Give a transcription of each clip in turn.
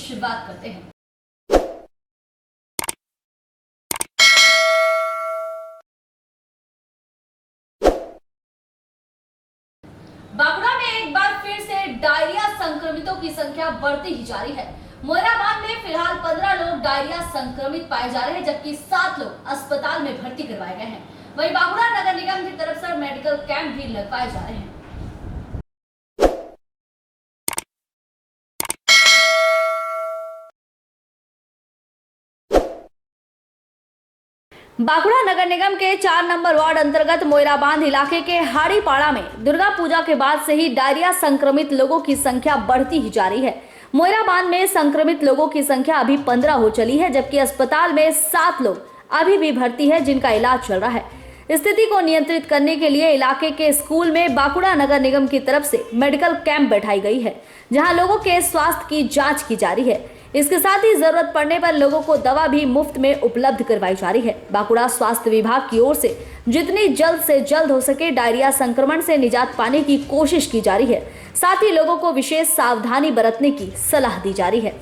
शुरुआत करते हैं। बांकुड़ा में एक बार फिर से डायरिया संक्रमितों की संख्या बढ़ती ही जा रही है। मोइराबाद में फिलहाल 15 लोग डायरिया संक्रमित पाए जा रहे हैं, जबकि 7 लोग अस्पताल में भर्ती करवाए गए हैं। वहीं बांकुड़ा नगर निगम की तरफ से मेडिकल कैंप भी लगवाए जा रहे हैं। बांकुड़ा नगर निगम के 4 नंबर वार्ड अंतर्गत मोइराबाद इलाके के हाड़ीपाड़ा में दुर्गा पूजा के बाद से ही डायरिया संक्रमित लोगों की संख्या बढ़ती ही जा रही है। मोइराबाद में संक्रमित लोगों की संख्या अभी 15 हो चली है, जबकि अस्पताल में 7 लोग अभी भी भर्ती है, जिनका इलाज चल रहा है। स्थिति को नियंत्रित करने के लिए इलाके के स्कूल में बांकुड़ा नगर निगम की तरफ से मेडिकल कैंप बैठाई गई है, जहां लोगों के स्वास्थ्य की जांच की जा रही है। इसके साथ ही जरूरत पड़ने पर लोगों को दवा भी मुफ्त में उपलब्ध करवाई जा रही है। बांकुड़ा स्वास्थ्य विभाग की ओर से जितनी जल्द से जल्द हो सके डायरिया संक्रमण से निजात पाने की कोशिश की जा रही है। साथ ही लोगों को विशेष सावधानी बरतने की सलाह दी जा रही है।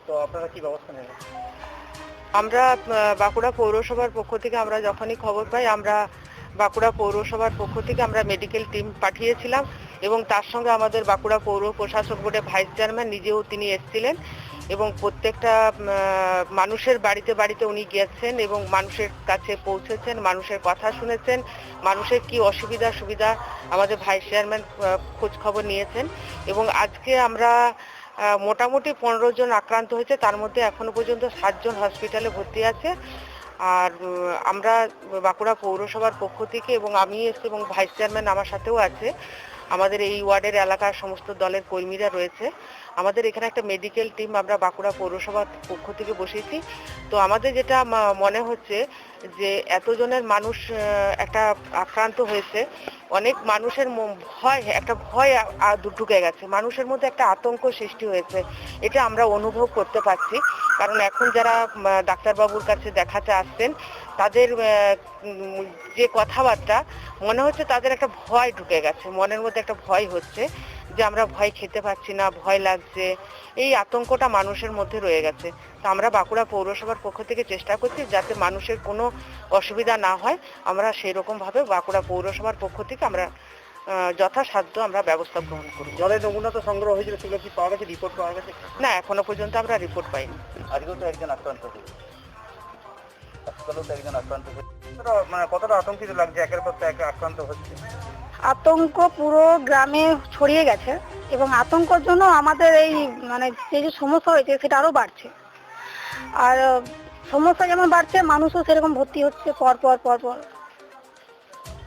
তো আপনারা কি ব্যবস্থা নেবেন? আমরা বাঁকুড়া পৌরসভার পক্ষ থেকে আমরা যখনই খবর পাই আমরা বাঁকুড়া পৌরসভার পক্ষ থেকে আমরা মেডিকেল টিম পাঠিয়েছিলাম এবং তার সঙ্গে আমাদের বাঁকুড়া পৌর প্রশাসক বোর্ডের ভাইস চেয়ারম্যান নিজেও তিনি এসেছিলেন এবং প্রত্যেকটা মানুষের বাড়িতে বাড়িতে উনি গিয়েছেন এবং মানুষের কাছে পৌঁছেছেন, মানুষের কথা শুনেছেন, মানুষের কি অসুবিধা সুবিধা আমাদের ভাইস চেয়ারম্যান খোঁজ খবর নিয়েছেন এবং আজকে আমরা মোটামুটি 15 জন আক্রান্ত হয়েছে, তার মধ্যে এখনো পর্যন্ত 7 জন হসপিটালে ভর্তি আছে। আর আমরা বাঁকুড়া পৌরসভার পক্ষ থেকে এবং আমি এসে এবং ভাইস চেয়ারম্যান আমার সাথেও আছে, আমাদের এই ওয়ার্ডের এলাকার সমস্ত দলের কর্মীরা রয়েছে। আমাদের এখানে একটা মেডিকেল টিম আমরা বাঁকুড়া পৌরসভার পক্ষ থেকে বসেছি। তো আমাদের যেটা মনে হচ্ছে যে এতজনের মানুষ একটা আক্রান্ত হয়েছে, অনেক মানুষের একটা ভয় ঢুকে গেছে, মানুষের মধ্যে একটা আতঙ্ক সৃষ্টি হয়েছে, এটা আমরা অনুভব করতে পারছি। কারণ এখন যারা ডাক্তারবাবুর কাছে দেখাতে আসছেন তাদের যে কথাবার্তা মনে হচ্ছে তাদের একটা ভয় ঢুকে গেছে, মনের মধ্যে একটা ভয় হচ্ছে যে আমরা ভয় খেতে পারছি না, ভয় লাগছে, এই আতঙ্কটা মানুষের মধ্যে রয়ে গেছে। তো আমরা বাঁকুড়া পৌরসভার পক্ষ থেকে চেষ্টা করছি যাতে মানুষের কোনো অসুবিধা না হয়, আমরা সেই রকম ভাবে বাঁকুড়া পৌরসভার পক্ষ থেকে আমরা যথাসাধ্য আমরা ব্যবস্থা গ্রহণ করব। জলের নমুনা তো সংগ্রহ হয়েছিল, সেগুলো কি পাওয়া গেছে, রিপোর্ট পাওয়া গেছে? না, এখনো পর্যন্ত আমরা রিপোর্ট পাইনি। আজকেও তো একজন আক্রান্ত হয়েছে, আজকালও তো একজন আক্রান্ত হয়েছে। মানে কতটা আতঙ্কিত লাগছে, একের পর এক আক্রান্ত হচ্ছে? আতঙ্ক পুরো গ্রামে ছড়িয়ে গেছে এবং আতঙ্কের জন্য আমাদের এই মানে যে সমস্যা হয়েছে সেটা আরো বাড়ছে। আর সমস্যা যেমন বাড়ছে, মানুষও সেরকম ভর্তি হচ্ছে পর পর।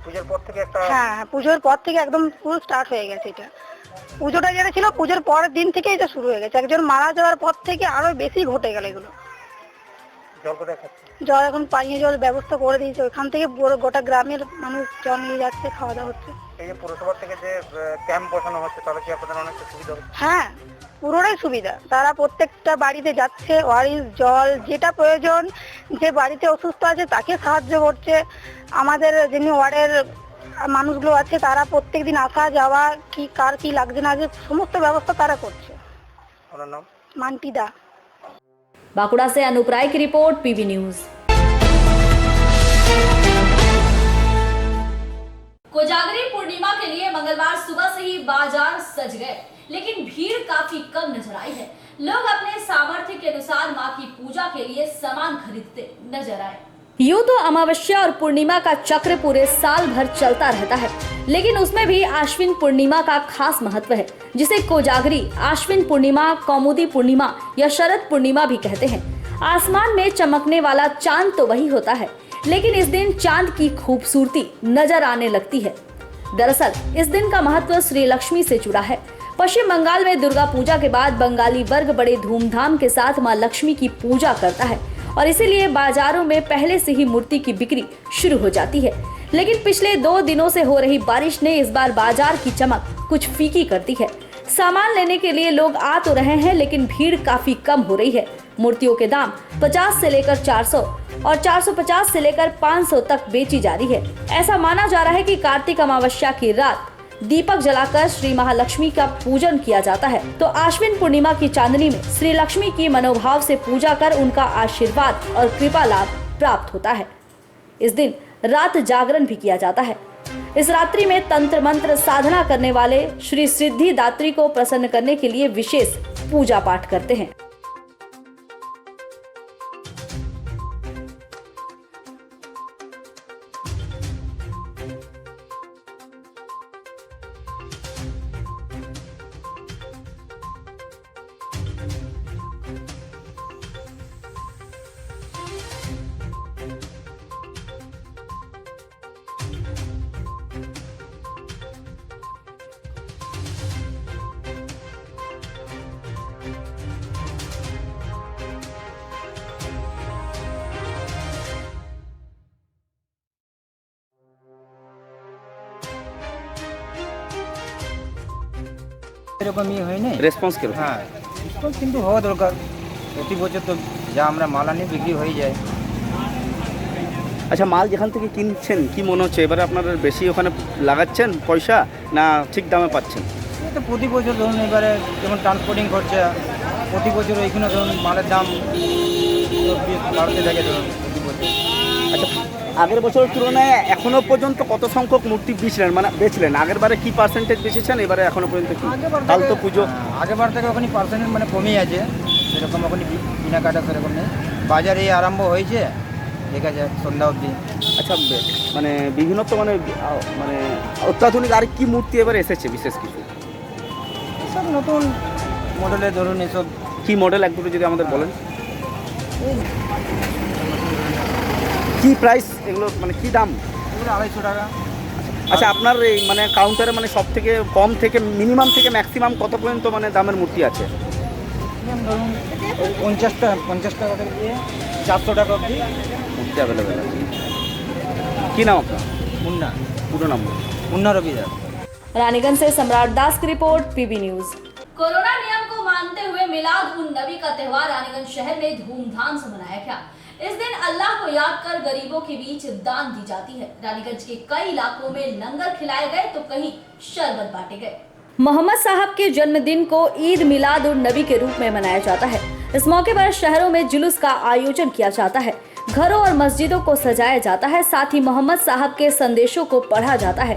পুজোর পর থেকে একটা হ্যাঁ, পুজোর পর থেকে একদম পুরো স্টার্ট হয়ে গেছে এটা। পুজোটা যেটা ছিল পুজোর পরের দিন থেকে এটা শুরু হয়ে গেছে, একজন মারা যাওয়ার পর থেকে আরো বেশি ঘটে গেল এগুলো। জল কোথায় খাচ্ছে? জল এখন পানীয় জল ব্যবস্থা করে দিয়েছে, ওখান থেকে গোটা গ্রামের মানুষ জল নিয়ে যাচ্ছে, খাওয়া দাওয়া হচ্ছে। এই যে পুরসভা থেকে যে ক্যাম্প বসানো হচ্ছে, তাহলে কি আপনাদের অনেকটা সুবিধা হচ্ছে? হ্যাঁ, পুরোটাই সুবিধা। তারা প্রত্যেকটা বাড়িতে যাচ্ছে, ওয়ারিস জল যেটা প্রয়োজন, যে বাড়িতে অসুস্থ আছে তাকে সাহায্য করছে। আমাদের যিনি ওয়ার্ডের মানুষগুলো আছে তারা প্রত্যেকদিন আসা যাওয়া, কি কার কি লাগছে না যে সমস্ত ব্যবস্থা তারা করছে। ওনার নাম? মান্টি দা। बांकुड़ा से अनूप राय की रिपोर्ट, पीवी न्यूज। कोजागरी पूर्णिमा के लिए मंगलवार सुबह से ही बाजार सज गए, लेकिन भीड़ काफी कम नजर आई है। लोग अपने सामर्थ्य के अनुसार मां की पूजा के लिए सामान खरीदते नजर आए। यूं तो अमावस्या और पूर्णिमा का चक्र पूरे साल भर चलता रहता है, लेकिन उसमें भी आश्विन पूर्णिमा का खास महत्व है, जिसे कोजागरी, आश्विन पूर्णिमा, कौमुदी पूर्णिमा या शरद पूर्णिमा भी कहते हैं। आसमान में चमकने वाला चांद तो वही होता है, लेकिन इस दिन चांद की खूबसूरती नजर आने लगती है। दरअसल इस दिन का महत्व श्री लक्ष्मी से जुड़ा है। पश्चिम बंगाल में दुर्गा पूजा के बाद बंगाली वर्ग बड़े धूमधाम के साथ मां लक्ष्मी की पूजा करता है और इसीलिए बाजारों में पहले से ही मूर्ति की बिक्री शुरू हो जाती है। लेकिन पिछले 2 दिनों से हो रही बारिश ने इस बार बाजार की चमक कुछ फीकी कर दी है। सामान लेने के लिए लोग आ तो रहे हैं, लेकिन भीड़ काफी कम हो रही है। मूर्तियों के दाम 50 से लेकर 400 और 450 से लेकर 500 तक बेची जा रही है। ऐसा माना जा रहा है कि कार्तिक अमावस्या की रात दीपक जलाकर श्री महालक्ष्मी का पूजन किया जाता है, तो आश्विन पूर्णिमा की चांदनी में श्री लक्ष्मी की मनोभाव से पूजा कर उनका आशीर्वाद और कृपा लाभ प्राप्त होता है। इस दिन रात जागरण भी किया जाता है। इस रात्रि में तंत्र मंत्र साधना करने वाले श्री सिद्धिदात्री को प्रसन्न करने के लिए विशेष पूजा पाठ करते हैं। এরকম হয় না রেসপন্স কিরকম? হ্যাঁ রেসপন্স কিন্তু হওয়া দরকার। প্রতি বছর তো যা আমরা মাল আনি বিক্রি হয়ে যায়। আচ্ছা, মাল যেখান থেকে কিনছেন কি মনে হচ্ছে এবারে আপনারা বেশি ওখানে লাগাচ্ছেন পয়সা, না ঠিক দামে পাচ্ছেন? তো প্রতি বছর ধরুন এবারে যেমন ট্রান্সপোর্টিং খরচা, প্রতি বছর ওইখানে ধরুন মালের দাম বাড়তে থাকে ধরুন প্রতি বছর। আচ্ছা, আগের বছরের তুলনায় এখনো পর্যন্ত কত সংখ্যক মূর্তি বেচলেন? আগের বারে কি পার্সেন্টেজ বেচেছেন, এবারে এখনো পর্যন্ত কি? কাল তো পুজো, আগেরবার থেকে ওখানে পার্সেন্টেজ মানে কমই আছে, সেরকম ওখানে কেনাকাটা সেরকম নেই। বাজার এই আরম্ভ হয়েছে, দেখা যায় সন্ধ্যা অবধি। আচ্ছা, মানে বিভিন্ন তো মানে অত্যাধুনিক আর কি মূর্তি এবারে এসেছে বিশেষ কিছু? সব নতুন মডেলের ধরুন এসব। কি মডেল এক দুটো যদি আমাদের বলেন। কি প্রাইস এগুলো, মানে কি দাম? এগুলো 250 টাকা। আচ্ছা, আপনার এই মানে কাউন্টারে মানে সব থেকে কম থেকে মিনিমাম থেকে ম্যাক্সিমাম কত পর্যন্ত মানে দামের মূর্তি আছে? ধরুন 50 টাকা থেকে 400 টাকা অবধি মূর্তি অ্যাভেলেবেল আছে। কি নাম আপনার? মুন্না। পুরো নাম? मुन्ना रवि दास। रानीगंज से सम्राट दास की रिपोर्ट, पीबी न्यूज। कोरोना नियम को मानते हुए मिलाद उन नबी का त्योहार रानीगंज शहर में धूमधाम से मनाया गया। इस दिन अल्लाह को याद कर गरीबों के बीच दान दी जाती है। रानीगंज के कई इलाकों में लंगर खिलाए गए तो कहीं शरबत बांटे गए। मोहम्मद साहब के जन्मदिन को ईद मिलाद उन नबी के रूप में मनाया जाता है। इस मौके पर शहरों में जुलूस का आयोजन किया जाता है, घरों और मस्जिदों को सजाया जाता है, साथ ही मोहम्मद साहब के संदेशों को पढ़ा जाता है।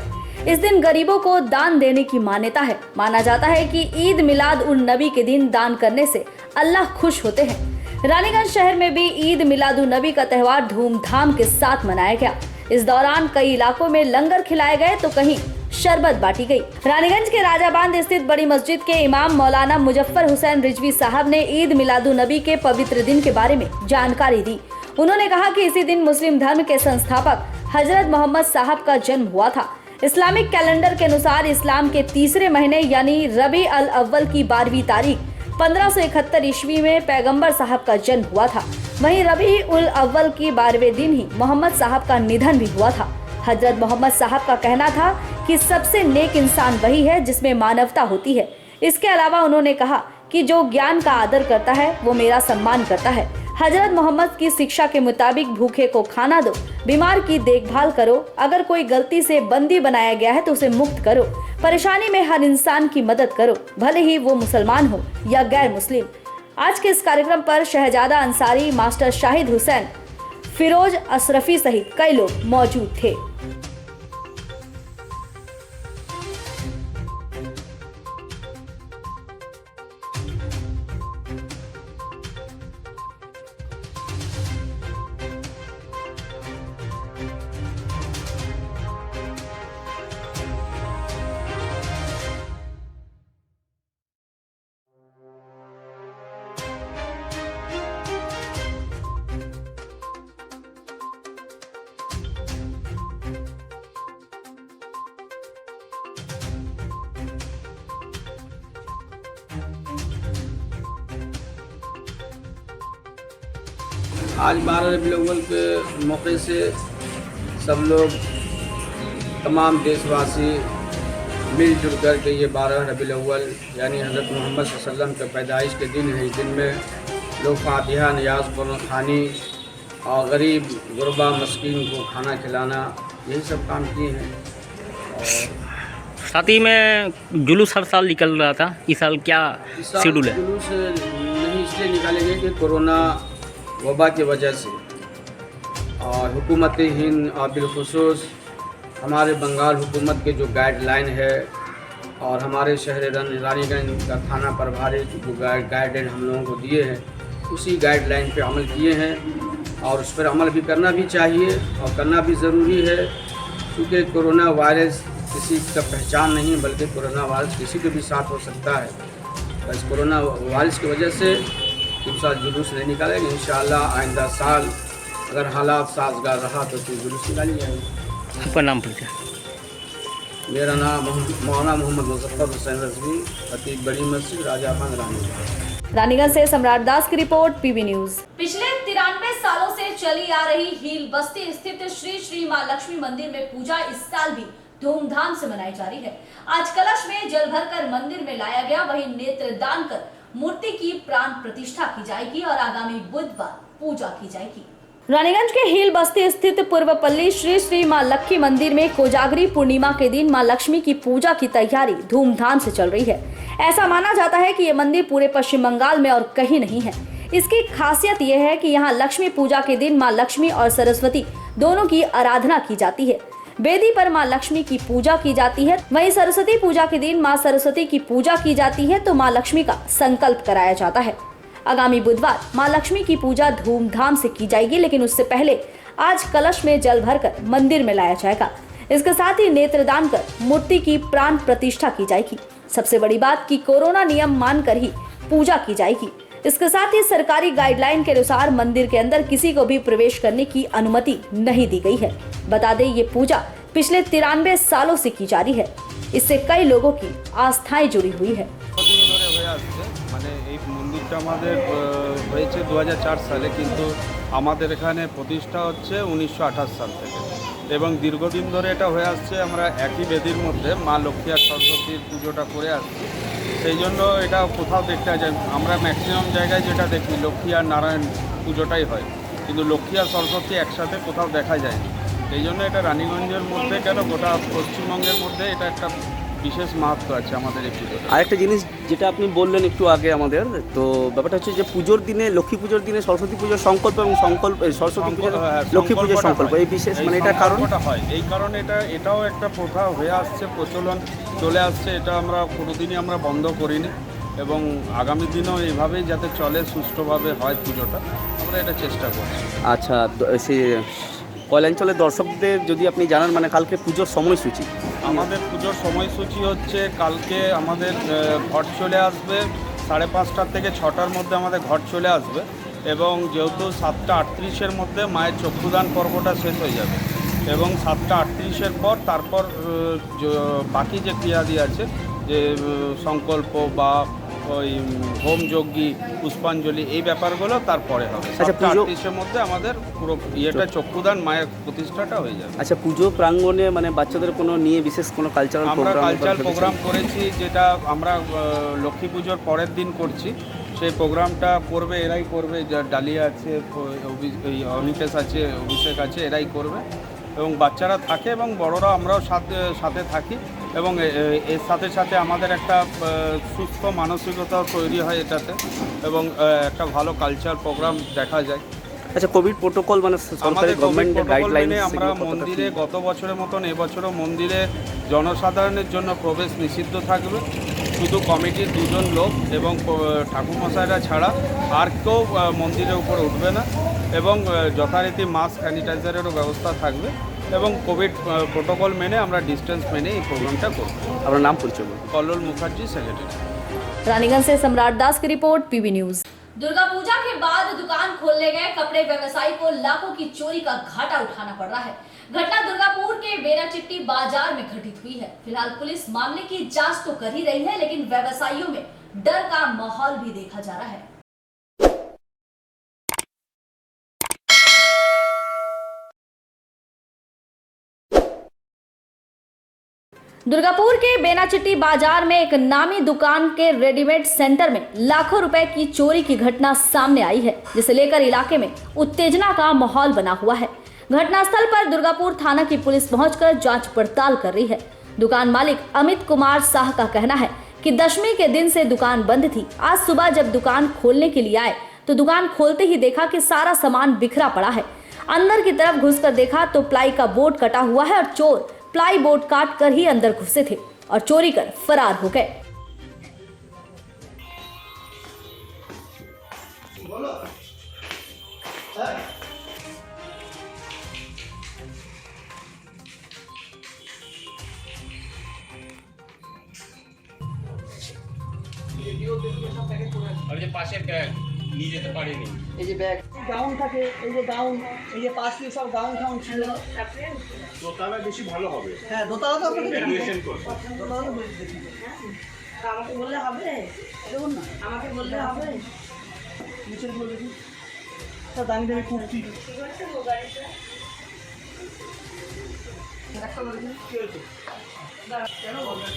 इस दिन गरीबों को दान देने की मान्यता है। माना जाता है कि ईद मिलाद उन नबी के दिन दान करने से अल्लाह खुश होते हैं। रानीगंज शहर में भी ईद मिलाद उन नबी का त्योहार धूमधाम के साथ मनाया गया। इस दौरान कई इलाकों में लंगर खिलाए गए तो कहीं शरबत बांटी गई। रानीगंज के राजा बांध स्थित बड़ी मस्जिद के इमाम मौलाना मुजफ्फर हुसैन रिजवी साहब ने ईद मिलाद उन नबी के पवित्र दिन के बारे में जानकारी दी। उन्होंने कहा कि इसी दिन मुस्लिम धर्म के संस्थापक हजरत मोहम्मद साहब का जन्म हुआ था। इस्लामिक कैलेंडर के अनुसार इस्लाम के तीसरे महीने यानी रबी अल अव्वल की 12वीं तारीख 1571 ईस्वी में पैगंबर साहब का जन्म हुआ था। वहीं रबी उल अव्वल की 12वें दिन ही मोहम्मद साहब का निधन भी हुआ था। हजरत मोहम्मद साहब का कहना था कि सबसे नेक इंसान वही है जिसमें मानवता होती है। इसके अलावा उन्होंने कहा कि जो ज्ञान का आदर करता है वो मेरा सम्मान करता है। हजरत मोहम्मद की शिक्षा के मुताबिक भूखे को खाना दो, बीमार की देखभाल करो, अगर कोई गलती से बंदी बनाया गया है तो उसे मुक्त करो, परेशानी में हर इंसान की मदद करो, भले ही वो मुसलमान हो या गैर मुस्लिम। आज के इस कार्यक्रम पर शहजादा अंसारी, मास्टर शाहिद हुसैन, फिरोज अशरफी सहित कई लोग मौजूद थे। आज 12 रबीउल अव्वल के मौके से सब लोग तमाम देशवासी मिलजुल कर के ये 12 रबीउल अव्वल यानी हज़रत मोहम्मद सल्लल्लाहु अलैहि वसल्लम के पैदाइश के दिन है। इस दिन में लोग फातिहा नियाज़ कुरान खानी और गरीब गुरबा मस्कीन को खाना खिलाना यही सब काम किए हैं। और साथ ही में जुलूस हर साल निकल रहा था, इस साल क्या इस साल शेड्यूल है? जुलूस नहीं इसलिए निकालेंगे कि कोरोना वबा की वजह से और हुकूमत हिंद और बिलखुसूस हमारे बंगाल हुकूमत के जो गाइडलाइन है और हमारे शहर रानीगंज का थाना प्रभारी जो गाइडलाइन हम लोगों को दिए हैं उसी गाइडलाइन पे अमल किए हैं और उस पर अमल भी करना भी चाहिए और करना भी ज़रूरी है, क्योंकि कोरोना वायरस किसी का पहचान नहीं बल्कि कोरोना वायरस किसी के भी साथ हो सकता है। बस कोरोना वायरस की वजह से इस साल जुलूस नहीं निकालेंगे। इंशाअल्लाह आइंदा साल अगर हालात साजगार रहा तो फिर जुलूस निकाली जाएगी। आपका नाम परिचय? मेरा नाम मौलाना मोहम्मद मुजफ्फर हुसैन रज़वी, खतीब बड़ी मस्जिद राजापान रानीगंज। रानीगंज से सम्राट दास की रिपोर्ट, पीबी न्यूज। पिछले 93 सालों से चली आ रही हील बस्ती स्थित श्री श्री मां लक्ष्मी मंदिर में पूजा इस साल भी धूमधाम से मनाई जा रही है। आज कलश में जल भरकर मंदिर में लाया गया, वहीं नेत्र दान कर मूर्ति की प्राण प्रतिष्ठा की जाएगी और आगामी बुधवार पूजा की जाएगी। रानीगंज के हील बस्ती स्थित पूर्वपल्ली श्री श्री मां लक्ष्मी मंदिर में कोजागरी पूर्णिमा के दिन मां लक्ष्मी की पूजा की तैयारी धूमधाम से चल रही है। ऐसा माना जाता है कि ये मंदिर पूरे पश्चिम बंगाल में और कहीं नहीं है। इसकी खासियत यह है कि यहाँ लक्ष्मी पूजा के दिन मां लक्ष्मी और सरस्वती दोनों की आराधना की जाती है। वेदी पर मां लक्ष्मी की पूजा की जाती है, वहीं सरस्वती पूजा के दिन मां सरस्वती की पूजा की जाती है तो मां लक्ष्मी का संकल्प कराया जाता है। आगामी बुधवार मां लक्ष्मी की पूजा धूमधाम से की जाएगी, लेकिन उससे पहले आज कलश में जल भरकर मंदिर में लाया जाएगा। इसके साथ ही नेत्रदान कर मूर्ति की प्राण प्रतिष्ठा की जाएगी। सबसे बड़ी बात कि कोरोना नियम मानकर ही पूजा की जाएगी। इसके साथ ही सरकारी गाइडलाइन के अनुसार मंदिर के अंदर किसी को भी प्रवेश करने की अनुमति नहीं दी गई है। बता दें ये पूजा पिछले 93 सालों से की जा रही है। इससे कई लोगों की आस्थाएं जुड़ी हुई है। মানে এই মন্দিরটা আমাদের হয়েছে 2004 সালে, কিন্তু আমাদের এখানে প্রতিষ্ঠা হচ্ছে 1928 সাল থেকে এবং দীর্ঘদিন ধরে এটা হয়ে আসছে। আমরা একই বেদির মধ্যে মা লক্ষ্মী আর সরস্বতীর পুজোটা করে আসছি, সেই জন্য এটা কোথাও দেখতে যায়। আমরা ম্যাক্সিমাম জায়গায় যেটা দেখি লক্ষ্মী আর নারায়ণ পুজোটাই হয়, কিন্তু লক্ষ্মী আর সরস্বতী একসাথে কোথাও দেখা যায় না। এই জন্য এটা রানীগঞ্জের মধ্যে কেন গোটা পশ্চিমবঙ্গের মধ্যে এটা একটা বিশেষ মাহাত্ম্য আছে আমাদের এই পুজোটা। আরেকটা জিনিস যেটা আপনি বললেন একটু আগে আমাদের, তো ব্যাপারটা হচ্ছে যে পুজোর দিনে লক্ষ্মী পুজোর দিনে সরস্বতী পুজোর সংকল্প এবং সরস্বতী পুজোর লক্ষ্মী পুজোর সংকল্প এই বিশেষ মানে এটার কারণ হয় এই কারণে এটাও একটা প্রথা হয়ে আসছে, প্রচলন চলে আসছে। এটা আমরা কোনোদিনই আমরা বন্ধ করিনি এবং আগামী দিনেও এইভাবেই যাতে চলে সুষ্ঠুভাবে হয় পুজোটা, আমরা এটা চেষ্টা করছি। আচ্ছা, সে কল্যাণচলের দর্শকদের যদি আপনি জানান মানে কালকে পুজোর সময়সূচি। আমাদের পুজোর সময়সূচি হচ্ছে কালকে আমাদের ঘট চলে আসবে 5:30 থেকে 6টার মধ্যে আমাদের ঘট চলে আসবে এবং যেহেতু 7:38-এর মধ্যে মায়ের চক্ষুদান পর্বটা শেষ হয়ে যাবে এবং 7:38-এর পর তারপর বাকি যে ক্রিয়াদি আছে যে সংকল্প বা ওই হোম যজ্ঞী পুষ্পাঞ্জলি এই ব্যাপারগুলো তারপরে হবে। 7:38-এর মধ্যে আমাদের পুরো ইয়েটা চক্ষুদান মায়ের প্রতিষ্ঠাটা হয়ে যাবে। আচ্ছা, পুজো প্রাঙ্গণে মানে বাচ্চাদের কোনো নিয়ে বিশেষ কোনো কালচারাল প্রোগ্রাম করেছি, যেটা আমরা লক্ষ্মী পুজোর পরের দিন করছি। সেই প্রোগ্রামটা করবে এরাই করবে, যার ডালিয়া আছে, অনিকেশ আছে, অভিষেক আছে, এরাই করবে এবং বাচ্চারা থাকে এবং বড়রা আমরাও সাথে থাকি এবং এর সাথে সাথে আমাদের একটা সুস্থ মানসিকতাও তৈরি হয় এটাতে এবং একটা ভালো কালচার প্রোগ্রাম দেখা যায়। আচ্ছা, কোভিড প্রোটোকল মানে সরকারি গভর্নমেন্টের গাইডলাইনে আমরা মন্দিরে গত বছরের মতন এবছরও মন্দিরে জনসাধারণের জন্য প্রবেশ নিষিদ্ধ থাকবে। শুধু কমিটির 2 জন লোক এবং ঠাকুরমশাইরা ছাড়া আর কেউ মন্দিরের উপরে উঠবে না এবং যথারীতি মাস্ক স্যানিটাইজারেরও ব্যবস্থা থাকবে এবং কোভিড প্রোটোকল মেনে আমরা ডিস্টেন্স মেনে এই প্রোগ্রামটা করব। আপনার নাম পরিচয় বলুন। कल्लोल मुखर्जी, सेक्रेटरी। रानीगंज से सम्राट दास की रिपोर्ट, पीबी न्यूज। दुर्गा पूजा के बाद दुकान खोलने गए कपड़े व्यवसायी को लाखों की चोरी का घाटा उठाना पड़ रहा है। घटना दुर्गापुर के बेराचिट्टी बाजार में घटित हुई है। फिलहाल पुलिस मामले की जांच तो कर ही रही है, लेकिन व्यवसायियों में डर का माहौल भी देखा जा रहा है। दुर्गापुर के बेनाचिट्टी बाजार में एक नामी दुकान के रेडीमेड सेंटर में लाखों रुपए की चोरी की घटना सामने आई है, जिसे लेकर इलाके में उत्तेजना का माहौल बना हुआ है। घटनास्थल पर दुर्गापुर थाना की पुलिस पहुंचकर जांच पड़ताल कर रही है। दुकान मालिक अमित कुमार शाह का कहना है कि दशमी के दिन से दुकान बंद थी। आज सुबह जब दुकान खोलने के लिए आए तो दुकान खोलते ही देखा कि सारा सामान बिखरा पड़ा है। अंदर की तरफ घुसकर देखा तो प्लाई का बोर्ड कटा हुआ है और चोर प्लाई बोर्ड काट कर ही अंदर घुसे थे और चोरी कर फरार हो गए। আর যে পাশে ব্যাগ নিয়ে যেতে পারিনি, এই যে ব্যাগ গাউন থাকে, এই যে গাউন, এই যে পাশ দিয়ে সব গাউন টাউন ছিল। দোতলা বেশি ভালো হবে। হ্যাঁ, দোতলা তো আপনাকে ভ্যালুয়েশন করব। দোতলা তো দেখি। আমাকে বললে হবে? দেখুন না, আমাকে বললে হবে? নিচের গুলো দেখি, সব দামি দামি কুর্তি। একটা বলে দিন কি হয়েছে? কেন বলবেন?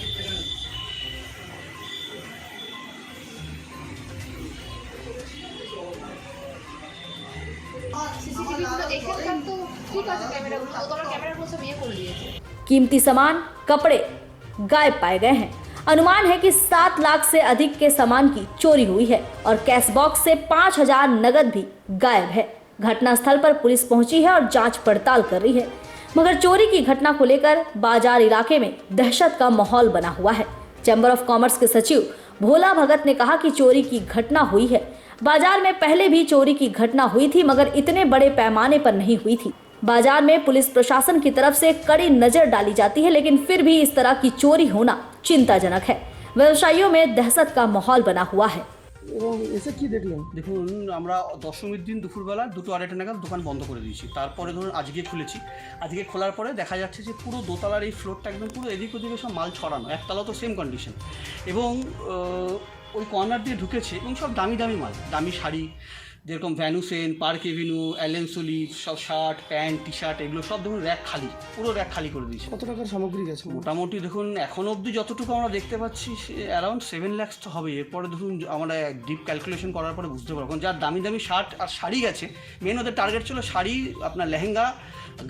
कीमती सामान, कपड़े गायब पाए गए हैं। अनुमान है कि 7 लाख से अधिक के सामान की चोरी हुई है और कैश बॉक्स से 5,000 नगद भी गायब है। घटनास्थल पर पुलिस पहुंची है और जांच पड़ताल कर रही है, मगर चोरी की घटना को लेकर बाजार इलाके में दहशत का माहौल बना हुआ है। चैम्बर ऑफ कॉमर्स के सचिव भोला भगत ने कहा कि चोरी की घटना हुई है। बाजार में पहले भी चोरी की घटना हुई थी, मगर इतने बड़े पैमाने पर नहीं हुई थी। बाजार में पुलिस प्रशासन की तरफ से कड़ी नजर डाली जाती है, लेकिन फिर भी इस तरह की चोरी होना चिंताजनक है। व्यवसायियों में दहशत का माहौल बना हुआ है। এসে কি দেখলেন? দেখুন, আমরা দশমীর দিন দুপুরবেলা 2-2:30 নাগাদ দোকান বন্ধ করে দিয়েছি। তারপরে ধরুন আজকে খুলেছি। আজকে খোলার পরে দেখা যাচ্ছে যে পুরো দোতলার এই ফ্লোরটা একদম পুরো এদিক ওদিকে সব মাল ছড়ানো, একতলা তো সেম কন্ডিশন, এবং ওই কর্নার দিয়ে ঢুকেছে এবং সব দামি দামি মাল, দামি শাড়ি, যেরকম ভ্যানুসেন, পার্ক এভিনিউ, অ্যালেন সোলিভ, সব শার্ট, প্যান্ট, টি শার্ট, এগুলো সব দেখুন র্যাক খালি, পুরো র্যাক খালি করে দিয়েছে। কত টাকার সামগ্রী গেছে? মোটামুটি দেখুন এখনও অবধি যতটুকু আমরা দেখতে পাচ্ছি অ্যারাউন্ড 7 লাখ তো হবে। এরপরে দেখুন আমরা ডিপ ক্যালকুলেশন করার পরে বুঝতে পারবো, যার দামি দামি শার্ট আর শাড়ি গেছে। মেন ওদের টার্গেট ছিল শাড়ি, আপনার লেহেঙ্গা,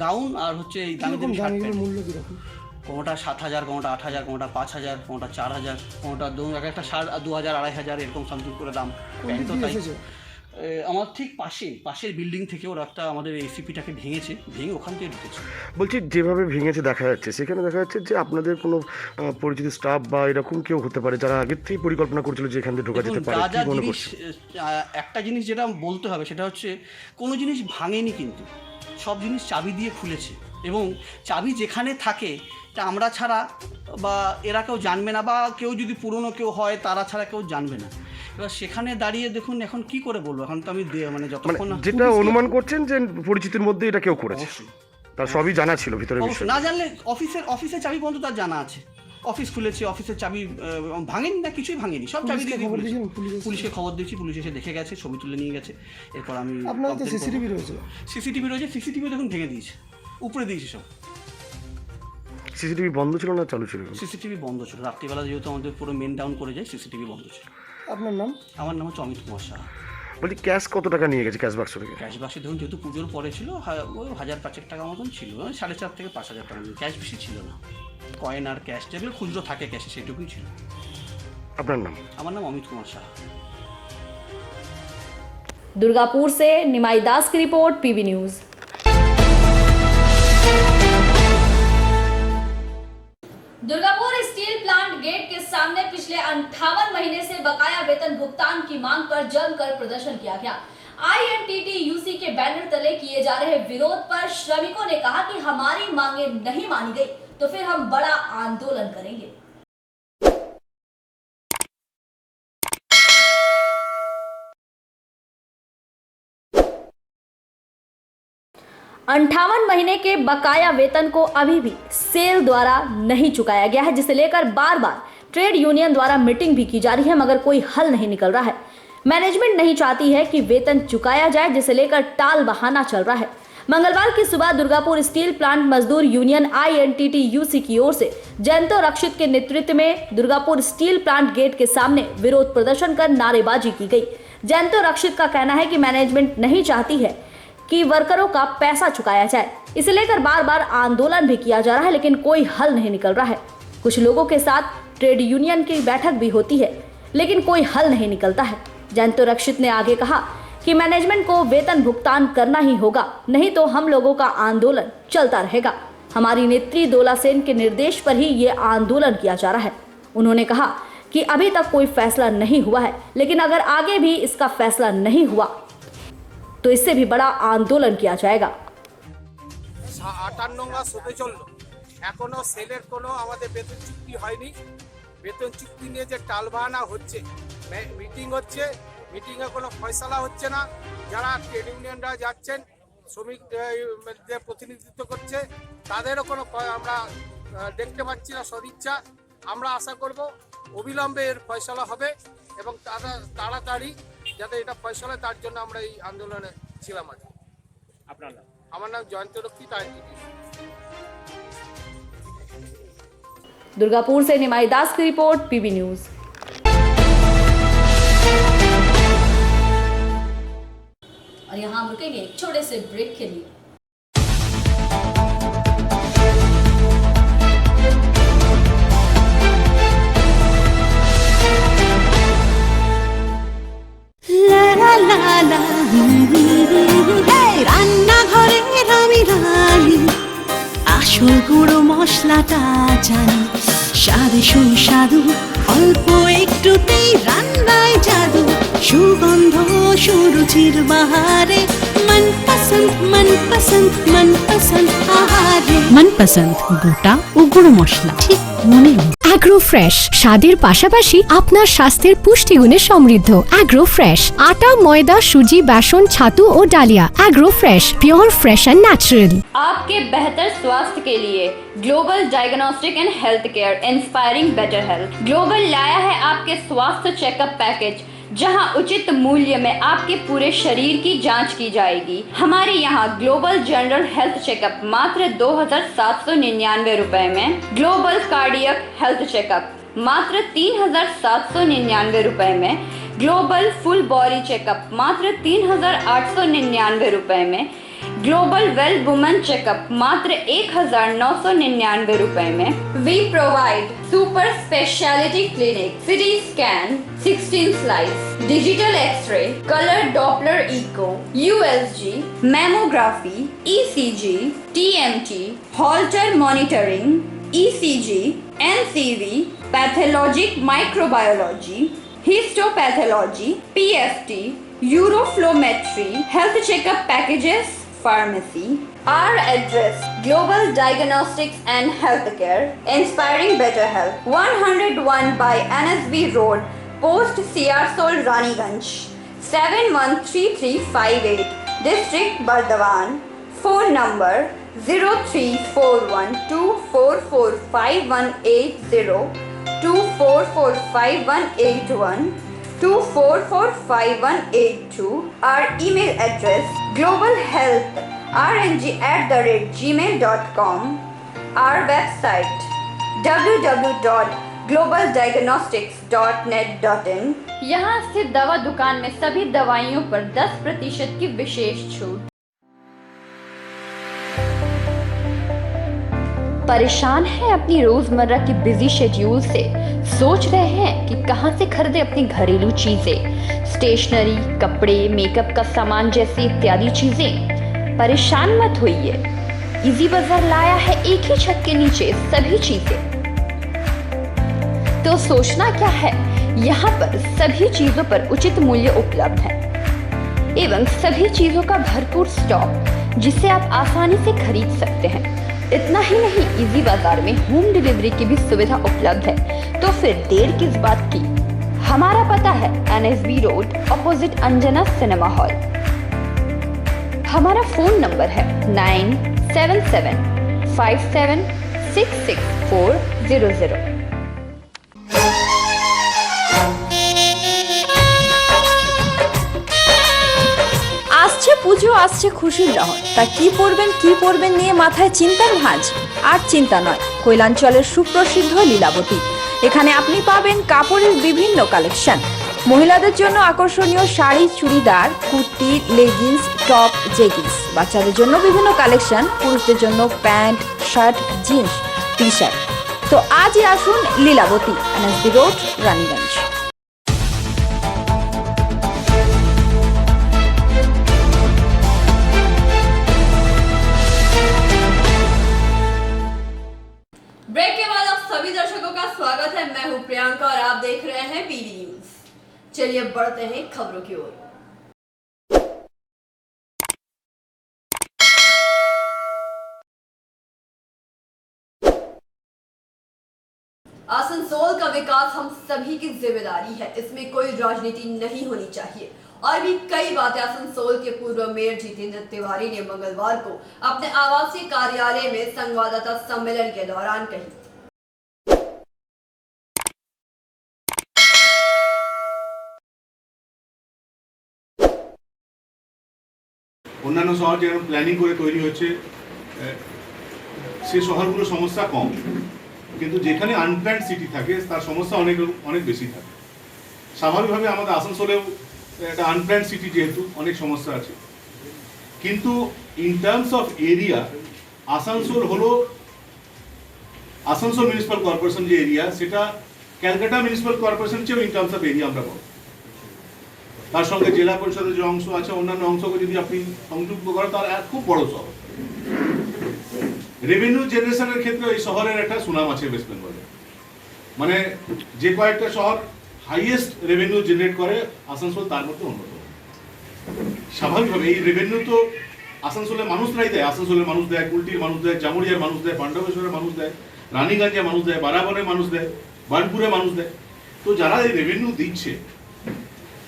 গাউন, আর হচ্ছে এই দামি দামি শার্ট। মূল্য কীরকম? কোনোটা 7,000, কোনোটা 8,000, কোনোটা 5,000, কোনোটা 4,000, কোনোটা এক একটা শার্ট 2,000, 2,500 এরকম সামথিং করে দাম। প্যান্টও তাই। আমার ঠিক পাশের বিল্ডিং থেকে ওরা একটা আমাদের এসিপিটাকে ভেঙে ওখান থেকে ঢুকেছে। বলছি, যেভাবে ভেঙেছে দেখা যাচ্ছে, সেখানে দেখা যাচ্ছে যে আপনাদের কোনো পরিচিত স্টাফ বা এরকম কেউ হতে পারে যারা আগের থেকেই পরিকল্পনা করেছিল যে এখান থেকে ঢোকা যেতে পারে। কি মনে করছেন? একটা জিনিস যেটা বলতে হবে সেটা হচ্ছে কোনো জিনিস ভাঙেনি, কিন্তু সব জিনিস চাবি দিয়ে খুলেছে, এবং চাবি যেখানে থাকে তা আমরা ছাড়া বা এরা কেউ জানবে না, বা কেউ যদি পুরনো কেউ হয় তারা ছাড়া কেউ জানবে না। এবার সেখানে দাঁড়িয়ে দেখুন এখন কি করে বলবো, এখন তো আমি মানে যতক্ষণ যেটা অনুমান করছেন যে পরিচিতির মধ্যে এটা কেউ করেছে, তার সবই জানা ছিল ভিতরে বিষয়। না জানলে অফিসের চাবি পর্যন্ত তার জানা আছে। অফিস খুলেছে, অফিসের চাবি ভাঙেনি না, কিছুই ভাঙেনি, সব চাবি দিয়ে পুলিশকে খবর দিয়েছি, পুলিশ এসে দেখে গেছে, ছবি তুলে নিয়ে গেছে। এরপর আমি সিসিটিভি রয়েছে, সিসিটিভি দেখুন ভেঙে দিয়েছে, উপরে দিয়েছি সব। সিসিটিভি বন্ধ ছিল না চালু ছিল? সিসিটিভি বন্ধ ছিল, রাত্রিবেলা যেহেতু আমাদের পুরো মেন ডাউন করে যায়, সিসিটিভি বন্ধ ছিল। আপনার নাম? আমার নাম হচ্ছে অমিত কুমার শাহ। বলছি, ক্যাশ কত টাকা নিয়ে গেছে ক্যাশ বাক্স থেকে? ক্যাশ বাক্সে ধরুন যেহেতু পুজোর পরে ছিল, ওই 1,000-5,000 টাকা মতন ছিল, 4,500 থেকে 5,000 টাকা, ক্যাশ বেশি ছিল না। কয়েন আর ক্যাশ যেগুলো খুচরো থাকে ক্যাশে, সেটুকুই ছিল। আপনার নাম? আমার নাম অমিত कुमार शाह। दुर्गापुर से निमाई दास की रिपोर्ट, PB news. Durgapur steel plant gate के सामने पिछले 58 महीने से बकाया वेतन भुगतान की मांग पर जमकर प्रदर्शन किया गया। INTTUC के बैनर तले किए जा रहे विरोध पर श्रमिकों ने कहा कि हमारी मांगे नहीं मानी गई तो फिर हम बड़ा आंदोलन करेंगे। 58 महीने के बकाया वेतन को अभी भी सेल द्वारा नहीं चुकाया गया है, जिसे लेकर बार बार ट्रेड यूनियन द्वारा मीटिंग भी की जा रही है, मगर कोई हल नहीं निकल रहा है। मैनेजमेंट नहीं चाहती है कि वेतन चुकाया जाए, जिसे लेकर टाल बहाना चल रहा है। मंगलवार की सुबह दुर्गापुर स्टील प्लांट मजदूर यूनियन INTT-UC की ओर से जयंतो रक्षित के नेतृत्व में दुर्गापुर स्टील प्लांट गेट के सामने विरोध प्रदर्शन कर नारेबाजी की गई। जयंतो रक्षित का कहना है कि मैनेजमेंट नहीं चाहती है कि वर्करों का पैसा चुकाया जाए। इसे लेकर बार बार आंदोलन भी किया जा रहा है, लेकिन कोई हल नहीं निकल रहा है। कुछ लोगों के साथ ट्रेड यूनियन की बैठक भी होती है, लेकिन कोई हल नहीं निकलता है। जयंतो रक्षित ने आगे कहा कि मैनेजमेंट को वेतन भुगतान करना ही होगा, नहीं तो हम लोगों का आंदोलन चलता रहेगा। हमारी नेत्री दोला सेन के निर्देश पर ही ये आंदोलन किया जा रहा है। उन्होंने कहा कि अभी तक कोई फैसला नहीं हुआ है, लेकिन अगर आगे भी इसका फैसला नहीं हुआ तो इससे भी बड़ा आंदोलन किया जाएगा। 58 মাস হতে চলল, এখনো সেলের কোনো আমাদের বেতন চুক্তি হয়নি। বেতন চুক্তি নিয়ে যে টালবাহানা হচ্ছে, মিটিং হচ্ছে, মিটিংয়ে কোনো ফয়সালা হচ্ছে না। যারা ট্রেড ইউনিয়নরা যাচ্ছেন, শ্রমিকদের প্রতিনিধিত্ব করছে, তাদেরও কোনো আমরা দেখতে পাচ্ছি না সদিচ্ছা। আমরা আশা করব অবিলম্বে এর ফয়সালা হবে এবং তাড়াতাড়ি যাতে এটা ফয়সালা, তার জন্য আমরা এই আন্দোলনে ছিলাম। আপনার নাম? আমার নাম জয়ন্ত রক্ষিত INTT। दुर्गापुर से निमाई दास की रिपोर्ट, PB न्यूज। और यहाँ हम रुकेंगे एक छोटे से ब्रेक के लिए। রান্নাঘরের আমি রানী, আসল গুঁড়ো মশলাটা জানি, স্বাদে সুস্বাদু অল্প একটুতেই রান্নায় জাদু, সুগন্ধ সুরুচির বাহারে মনপসন্দ মনপসন্দ মনপসন্দ আহারে মনপসন্দ গোটা ও গুঁড়ো মশলা ঠিক মনে। অ্যাগ্রো ফ্রেশ স্বাদের পাশাপাশি আপনার স্বাস্থ্যের পুষ্টিগুণে সমৃদ্ধ। অ্যাগ্রো ফ্রেশ আটা, ময়দা, সুজি, বেসন, ছাতু ও ডালিয়া। Agro fresh pure fresh and natural. आपके बेहतर स्वास्थ्य के लिए global diagnostic and health care, inspiring better health. Global लाया है आपके स्वास्थ्य चेकअप पैकेज, जहां उचित मूल्य में आपके पूरे शरीर की जांच की जाएगी। हमारे यहाँ ग्लोबल जनरल हेल्थ चेकअप मात्र 2799 रुपए में, ग्लोबल कार्डियक हेल्थ चेकअप मात्र 3799 रुपए में, ग्लोबल फुल बॉडी चेकअप मात्र 3899 रुपए में, ग्लोबल वेल वुमेन चेकअप मात्र 1999 रुपए में। We provide super speciality clinic, CT scan, 16 slice, digital X-ray, colour Doppler echo, USG, mammography, ECG, TMT, Holter monitoring, ECG, NCV, pathologic microbiology, histopathology, PFT, uroflowmetry, health checkup packages, pharmacy. Our address: Global Diagnostics and Healthcare, Inspiring Better Health, 101 by NSB Road, Post CR Raniganj, 713358, District Bardhaman. Phone number 0341244580, 24458181, 24458182. Our email address: globalhealthrng@gmail.com. Our website: www.globaldiagnostics.net.in। यहाँ स्थित दवा दुकान में सभी दवाइयों पर 10% की विशेष छूट। परेशान हैं अपनी रोजमर्रा की बिजी शेड्यूल से? सोच रहे हैं कि कहां से खरीदें अपनी घरेलू चीजें, स्टेशनरी, कपड़े, मेकअप का सामान जैसी इत्यादि चीजें? परेशान मत होइए, इजी बाजार लाया है एक ही छत के नीचे सभी चीजें। तो सोचना क्या है, यहाँ पर सभी चीजों पर उचित मूल्य उपलब्ध है एवं सभी चीजों का भरपूर स्टॉक, जिसे आप आसानी से खरीद सकते हैं। इतना ही नहीं, इजी बाजार में होम डिलीवरी की भी सुविधा उपलब्ध है। तो फिर देर किस बात की? हमारा पता है NSB road, opposite Anjana cinema hall. हमारा फोन नंबर है 9775766400। আসছে পুজো পুজো আসছে খুশির লহর, তা কি পরবেন নিয়ে মাথায় চিন্তার ভাঁজ। আর চিন্তা নয়, কৈলাঞ্চলের সুপ্রসিদ্ধ লীলাবতী। এখানে আপনি পাবেন কাপড়ের বিভিন্ন কালেকশন, মহিলাদের জন্য আকর্ষণীয় sari, churidar, kurti, leggings, top, jeggings, বাচ্চাদের জন্য বিভিন্ন কালেকশন, পুরুষদের জন্য pant, shirt, jeans, T shirt. তো আজই আসুন Lilabati, NSB road, Raniganj. Break के बाद आप सभी दर्शकों का स्वागत है। मैं हूं प्रियंका और आप देख रहे हैं पीवी न्यूज। चलिए बढ़ते हैं खबरों की ओर। आसनसोल का विकास हम सभी की जिम्मेदारी है, इसमें कोई राजनीति नहीं होनी चाहिए। और भी कई बातें आसनसोल के पूर्व मेयर जितेंद्र तिवारी ने मंगलवार को अपने आवासीय कार्यालय में संवाददाता सम्मेलन के दौरान कही। অন্যান্য শহর যেরকম প্ল্যানিং করে তৈরি হচ্ছে সে শহরগুলোর সমস্যা কম, কিন্তু যেখানে আনপ্ল্যান্ড সিটি থাকে তার সমস্যা অনেক বেশি থাকে। স্বাভাবিকভাবে আমাদের আসানসোলেও একটা আনপ্ল্যান্ড সিটি, যেহেতু অনেক সমস্যা আছে। কিন্তু in terms of area Asansol municipal corporation যে এরিয়া, সেটা ক্যালকাটা মিউনিসিপ্যাল কর্পোরেশন চেয়েও ইন টার্মস অফ এরিয়া আমরা বলব। তার সঙ্গে জেলা পরিষদের যে অংশ আছে, অন্যান্য অংশকে যদি আপনি সংযুক্ত করেন তার খুব বড় শহর। রেভিনিউ জেনারেশনের ক্ষেত্রে এই শহরের একটা সুনাম আছে ওয়েস্ট বেঙ্গলে। মানে যে কয়েকটা শহর হাইয়েস্ট রেভিনিউ জেনারেট করে, আসানসোল তার মধ্যে অন্যতম। স্বাভাবিকভাবে এই রেভিনিউ তো আসানসোলের মানুষরাই দেয়। আসানসোলের মানুষ দেয়, কুলটির মানুষ দেয়, জামুরিয়ার মানুষ দেয়, পাণ্ডবেশ্বরের মানুষ দেয়, রানীগঞ্জের মানুষ দেয়, বারাবনের মানুষ দেয়, বার্নপুরের মানুষ দেয়। তো যারা এই রেভিনিউ দিচ্ছে,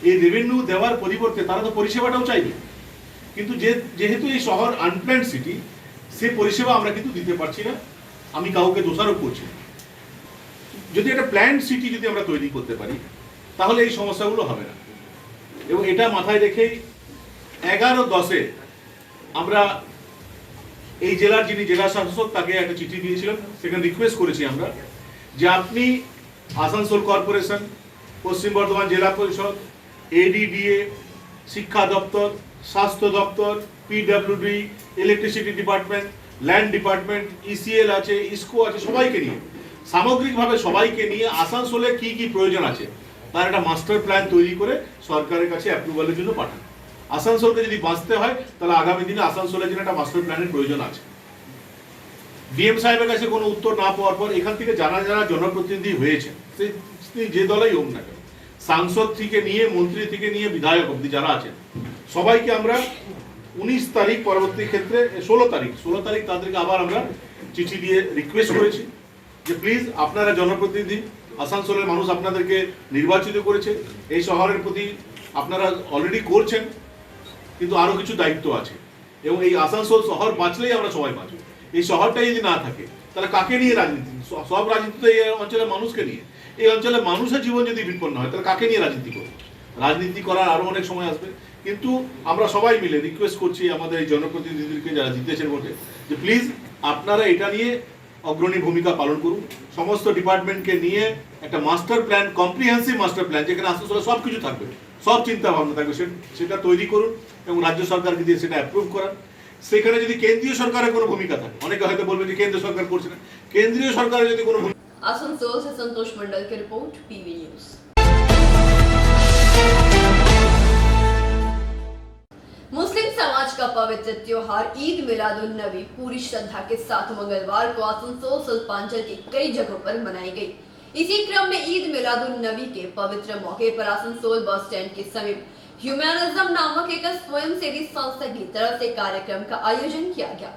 এই রেভিনিউ দেওয়ার পরিবর্তে তারা তো পরিষেবাটাও চাইবে। কিন্তু যেহেতু এই শহর আনপ্ল্যান্ড সিটি, সে পরিষেবা আমরা কিন্তু দিতে পারছি না। আমি কাউকে দোষারোপ করছি না। যদি একটা প্ল্যান্ড সিটি যদি আমরা তৈরি করতে পারি, তাহলে এই সমস্যাগুলো হবে না। এবং এটা মাথায় রেখেই 11/10 আমরা এই জেলার যিনি জেলা শাসক তাকে একটা চিঠি দিয়েছিলাম। সেখানে রিকোয়েস্ট করেছি আমরা যে আপনি আসানসোল কর্পোরেশন, পশ্চিম বর্ধমান জেলা পরিষদ, এডিডিএ, শিক্ষা দপ্তর, স্বাস্থ্য দপ্তর, PWD, electricity department, land department, ECL আছে, ইসকো আছে, সবাইকে নিয়ে, সামগ্রিকভাবে সবাইকে নিয়ে আসানসোলে কি কি প্রয়োজন আছে তার একটা মাস্টার প্ল্যান তৈরি করে সরকারের কাছে অ্যাপ্রুভালের জন্য পাঠান। আসানসোলকে যদি বাঁচতে হয়, তাহলে আগামী দিনে আসানসোলের জন্য একটা মাস্টার প্ল্যানের প্রয়োজন আছে। ডিএম সাহেবের কাছে কোনো উত্তর না পাওয়ার পর এখান থেকে যারা জনপ্রতিনিধি হয়েছে, যে দলেই হোক না কেন, সাংসদ থেকে নিয়ে, মন্ত্রী থেকে নিয়ে, বিধায়ক অব্দি যারা আছেন, সবাইকে আমরা 19 তারিখ, পরবর্তী ক্ষেত্রে 16 তারিখ তাদেরকে আবার আমরা চিঠি দিয়ে রিকোয়েস্ট করেছি যে প্লিজ আপনারা জনপ্রতিনিধি, আসানসোলের মানুষ আপনাদেরকে নির্বাচিত করেছে, এই শহরের প্রতি আপনারা অলরেডি করছেন, কিন্তু আরও কিছু দায়িত্ব আছে। এবং এই আসানসোল শহর বাঁচলেই আমরা সবাই বাঁচব। এই শহরটাই যদি না থাকে, তাহলে কাকে নিয়ে রাজনীতি? সব রাজনীতি তো এই অঞ্চলের মানুষকে নিয়ে। এই অঞ্চলের মানুষের জীবন যদি বিপন্ন হয়, তাহলে কাকে নিয়ে রাজনীতি করব? রাজনীতি করার আরও অনেক সময় আসবে। কিন্তু আমরা সবাই মিলে রিকোয়েস্ট করছি আমাদের এই জনপ্রতিনিধিদেরকে, যারা জিতেছেন ভোটে, যে প্লিজ আপনারা এটা নিয়ে অগ্রণী ভূমিকা পালন করুন। সমস্ত ডিপার্টমেন্টকে নিয়ে একটা master plan, comprehensive master plan, যেখানে আসানসোলে সব কিছু থাকবে, সব চিন্তা ভাবনা থাকবে, সেটা তৈরি করুন এবং রাজ্য সরকারকে দিয়ে সেটা অ্যাপ্রুভ করান। সেখানে যদি কেন্দ্রীয় সরকারের কোনো ভূমিকা থাকে, অনেকে হয়তো বলবে যে কেন্দ্র সরকার করছে না, কেন্দ্রীয় সরকারের যদি কোনো ভূমিকা। आसनसोल से संतोष मंडल की रिपोर्ट, पीवी न्यूज। मुस्लिम समाज का पवित्र त्योहार ईद मिलादुन नबी पूरी श्रद्धा के साथ मंगलवार को आसनसोल सुल्तानचल के कई जगहों पर मनाई गई। इसी क्रम में ईद मिलादुन नबी के पवित्र मौके पर आसनसोल बस स्टैंड के समीप ह्यूमैनिज्म नामक एक स्वयंसेवी संस्था की तरफ से कार्यक्रम का आयोजन किया गया।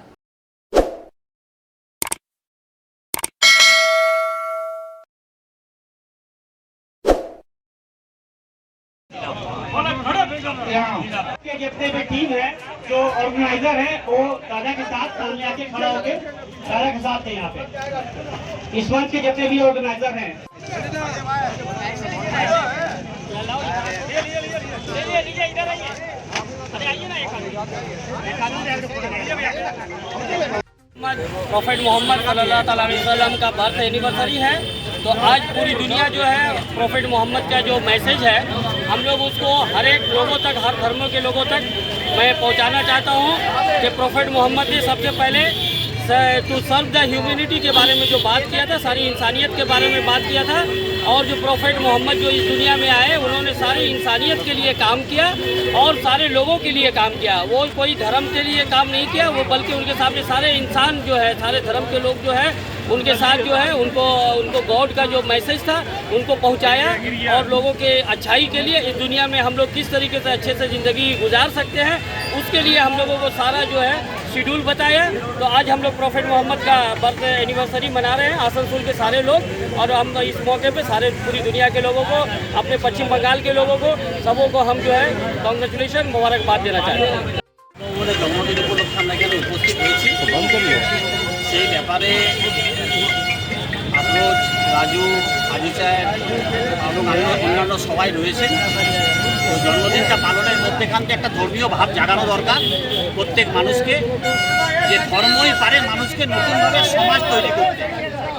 के जितने भी टीम है, जो ऑर्गेनाइजर है, वो दादा के साथ सामने आके खड़ा होके दादा के साथ है यहाँ पे। इस मंच के जितने भी ऑर्गेनाइजर हैं, इधर आइए। प्रॉफेट मोहम्मद सल्लल्लाहु अलैहि वसल्लम का बर्थ एनिवर्सरी है, तो आज पूरी दुनिया जो है प्रॉफेट मोहम्मद का जो मैसेज है हम लोग उसको हर एक लोगों तक, हर धर्मों के लोगों तक मैं पहुंचाना चाहता हूं कि प्रॉफेट मोहम्मद ने सबसे पहले टू सर्व द ह्यूमैनिटी के बारे में जो बात किया था, सारी इंसानियत के बारे में बात किया था। और जो प्रॉफेट मोहम्मद जो इस दुनिया में आए उन्होंने सारी इंसानियत के लिए काम किया और सारे लोगों के लिए काम किया। वो कोई धर्म के लिए काम नहीं किया, वो बल्कि उनके सामने सारे इंसान जो है, सारे धर्म के लोग जो है उनके साथ जो है उनको गॉड का जो मैसेज था उनको पहुंचाया और लोगों के अच्छाई के लिए इस दुनिया में हम लोग किस तरीके से अच्छे से ज़िंदगी गुजार सकते हैं उसके लिए हम लोगों को सारा जो है शेड्यूल बताया। तो आज हम लोग प्रॉफेट मोहम्मद का बर्थ एनिवर्सरी मना रहे हैं आसनसोल के सारे लोग, और हम इस मौके पे सारे पूरी दुनिया के लोगों को, अपने पश्चिम बंगाल के लोगों को, सबों को हम जो है कॉन्ग्रेचुलेशन, मुबारकबाद देना चाहते हैं। জন্মদিন উপলক্ষে আমরা এখানে উপস্থিত হয়েছি। সেই ব্যাপারে আফরোজ, রাজু, আজু সাহেব এবং অন্যান্য সবাই রয়েছেন। তো জন্মদিনটা পালনের মধ্যেখানকে একটা ধর্মীয় ভাব জাগানো দরকার প্রত্যেক মানুষকে, যে ধর্মই পারে মানুষকে নতুনভাবে সমাজ তৈরি করতে।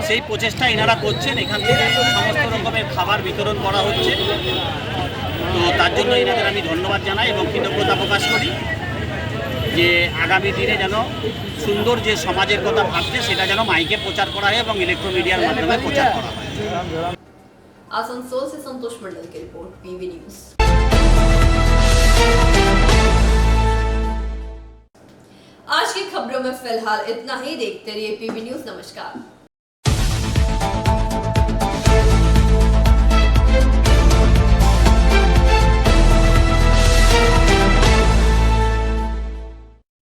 সেই প্রচেষ্টা এনারা করছেন। এখান থেকে সমস্ত রকমের খাবার বিতরণ করা হচ্ছে। তো তার জন্য এনাদের আমি ধন্যবাদ জানাই এবং কৃতজ্ঞতা প্রকাশ করি যে আগামী দিনে যেন সুন্দর যে সমাজের কথা ভাবছে সেটা যেন মাইকে প্রচার করা হয় এবং ইলেকট্রোমিডিয়ার মাধ্যমে প্রচার করা হয়। आसनसोल से संतोष मंडल की रिपोर्ट, पीवी न्यूज। आज की खबरों में फिलहाल इतना ही। देखते रहिए पीवी न्यूज। नमस्कार।